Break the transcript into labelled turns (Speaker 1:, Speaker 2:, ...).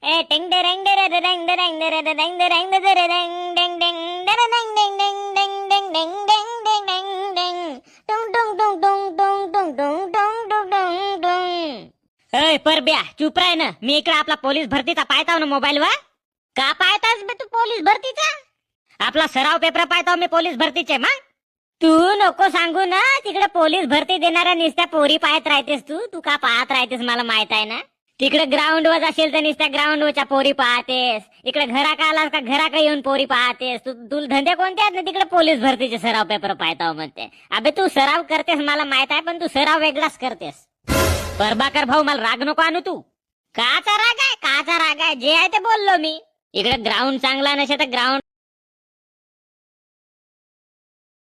Speaker 1: ए टिंग डे रेंग डे रे रेंग डे रेंग डे रे रेंग डे रेंग डे रे रेंग डिंग डिंग डे रेंग डिंग डिंग डिंग डिंग डिंग डिंग डिंग डिंग डिंग टुंग टुंग टुंग टुंग टुंग टुंग टुंग टुंग टुंग टुंग. ए परब्या चुप राह ना. मी इकडे आपला पोलीस भरतीचा पाहताव ना मोबाईल वर. का पाहतास बे तू पोलीस भरतीचा? आपला सराव पेपर पाहताव मी पोलीस भरतीचे. मग तू नको सांगू ना. तिकडे पोलीस भरती देणाऱ्या निस्त्या पोरी पाहत राहतेस तू. तू का पाहत राहतेस मला माहित आहे ना. तिकडे ग्राउंड वर असेल तर निस्त्या ग्राउंड वरच्या पोरी पाहतेस. इकडे घराका आलास का घराकडे येऊन पोरी पाहतेस. तुला धंदे कोणते आहेत ना तिकडे पोलीस भरतीचे सराव पेपर पाहताव म्हणते. अबे तू सराव करतेस मला माहित आहे, पण तू सराव वेगळाच करतेस. प्रभाकर भाऊ मला राग नको आणू तू. काचा राग आहे, काचा राग आहे. जे आहे ते बोललो मी. इकडे ग्राउंड चांगला नसे तर ग्राउंड